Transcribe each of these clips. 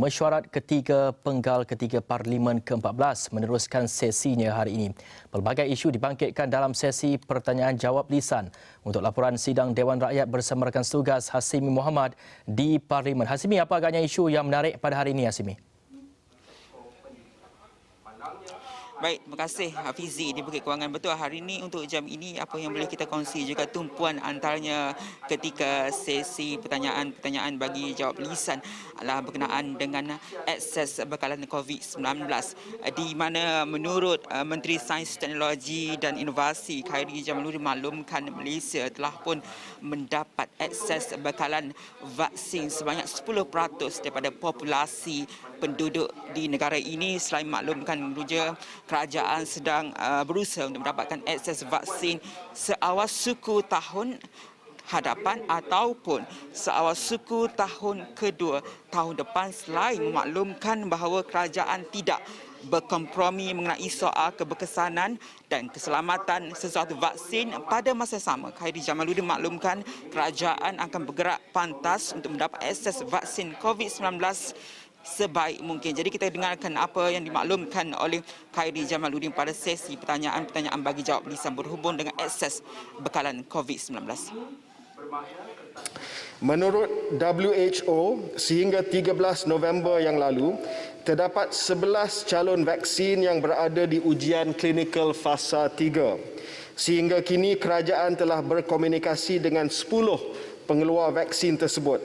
Mesyuarat ketiga penggal ketiga Parlimen ke-14 meneruskan sesinya hari ini. Pelbagai isu dibangkitkan dalam sesi pertanyaan jawab lisan untuk laporan sidang Dewan Rakyat bersama rakan setugas Hasimi Mohamad di Parlimen. Hasimi, apa agaknya isu yang menarik pada hari ini, Hasimi? Baik, terima kasih Hafizi di Bukit Kewangan. Betul, hari ini untuk jam ini apa yang boleh kita kongsi juga tumpuan antaranya ketika sesi pertanyaan bagi jawab lisan adalah berkenaan dengan akses bekalan COVID-19 di mana menurut Menteri Sains, Teknologi dan Inovasi Khairy Jamaluddin maklumkan Malaysia telah pun mendapat akses bekalan vaksin sebanyak 10% daripada populasi penduduk di negara ini. Selain maklumkan juga kerajaan sedang berusaha untuk mendapatkan akses vaksin seawal suku tahun hadapan ataupun seawal suku tahun kedua tahun depan, selain memaklumkan bahawa kerajaan tidak berkompromi mengenai soal keberkesanan dan keselamatan sesuatu vaksin. Pada masa sama, Khairy Jamaluddin maklumkan kerajaan akan bergerak pantas untuk mendapat akses vaksin COVID-19 sebaik mungkin. Jadi kita dengarkan apa yang dimaklumkan oleh Khairy Jamaluddin pada sesi pertanyaan bagi jawab lisan berhubung dengan akses bekalan COVID-19. Menurut WHO, sehingga 13 November yang lalu, terdapat 11 calon vaksin yang berada di ujian klinikal fasa 3. Sehingga kini kerajaan telah berkomunikasi dengan 10 pengeluar vaksin tersebut.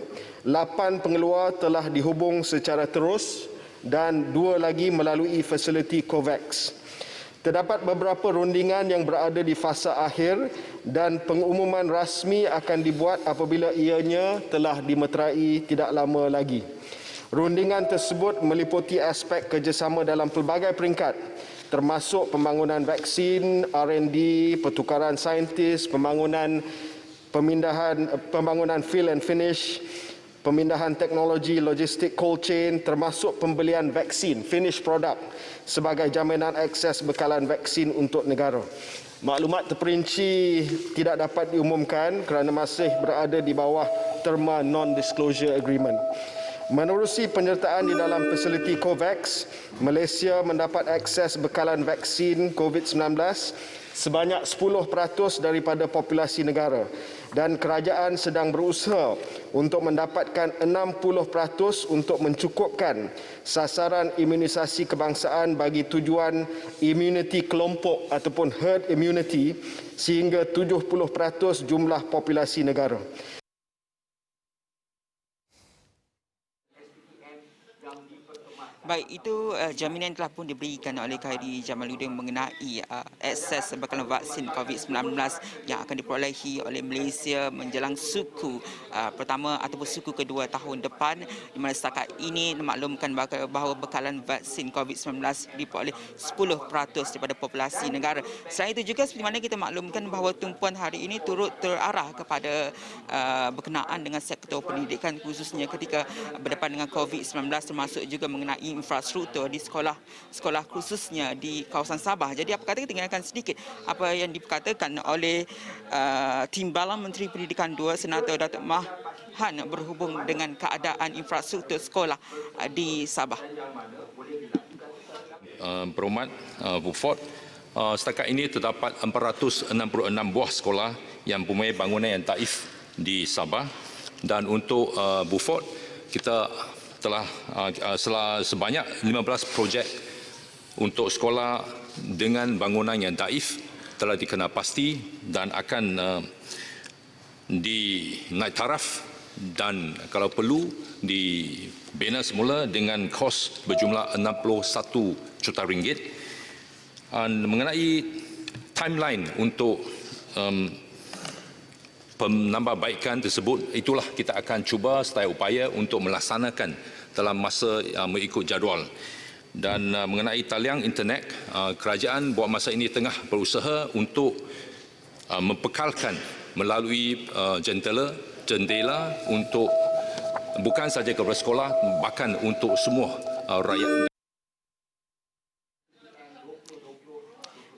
8 pengeluar telah dihubung secara terus dan 2 lagi melalui fasiliti COVAX. Terdapat beberapa rundingan yang berada di fasa akhir dan pengumuman rasmi akan dibuat apabila ianya telah dimeterai tidak lama lagi. Rundingan tersebut meliputi aspek kerjasama dalam pelbagai peringkat, termasuk pembangunan vaksin, R&D, pertukaran saintis, pembangunan fill and finish, pemindahan teknologi logistik cold chain, termasuk pembelian vaksin finished product sebagai jaminan akses bekalan vaksin untuk negara. Maklumat terperinci tidak dapat diumumkan kerana masih berada di bawah terma non-disclosure agreement. Menerusi penyertaan di dalam fasiliti COVAX, Malaysia mendapat akses bekalan vaksin COVID-19 sebanyak 10% daripada populasi negara dan kerajaan sedang berusaha untuk mendapatkan 60% untuk mencukupkan sasaran imunisasi kebangsaan bagi tujuan immunity kelompok ataupun herd immunity sehingga 70% jumlah populasi negara. Baik, itu jaminan telah pun diberikan oleh Khairy Jamaluddin mengenai akses bekalan vaksin COVID-19 yang akan diperolehi oleh Malaysia menjelang suku pertama ataupun suku kedua tahun depan, di mana setakat ini dimaklumkan bahawa bekalan vaksin COVID-19 diperoleh 10% daripada populasi negara. Selain itu juga seperti mana kita maklumkan bahawa tumpuan hari ini turut terarah kepada berkenaan dengan sektor pendidikan, khususnya ketika berdepan dengan COVID-19, termasuk juga mengenai infrastruktur di sekolah khususnya di kawasan Sabah. Jadi apa kata kita dengarkan sedikit apa yang dikatakan oleh Timbalan Menteri Pendidikan 2 Senator Datuk Mahan berhubung dengan keadaan infrastruktur sekolah di Sabah. Berhormat Buford, setakat ini terdapat 466 buah sekolah yang mempunyai bangunan yang taif di Sabah, dan untuk Buford kita telah sebanyak 15 projek untuk sekolah dengan bangunan yang daif telah dikenal pasti dan akan dinaik taraf dan kalau perlu dibina semula dengan kos berjumlah 61 juta ringgit. Mengenai timeline untuk penambahbaikan tersebut, itulah kita akan cuba setiap upaya untuk melaksanakan dalam masa mengikut jadual. Dan mengenai talian internet, kerajaan buat masa ini tengah berusaha untuk mempekalkan melalui jendela untuk bukan sahaja kepada sekolah, bahkan untuk semua rakyat.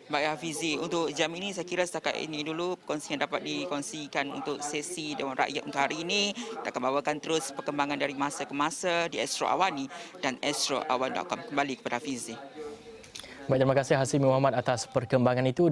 Baik Hafizi, untuk jam ini saya kira setakat ini dulu perkongsian dapat dikongsikan untuk sesi Dewan Rakyat untuk hari ini. Kita akan bawakan terus perkembangan dari masa ke masa di Astro Awani dan astroawan.com. Kembali kepada Hafizi. Baik, terima kasih Hasimi Muhammad atas perkembangan itu.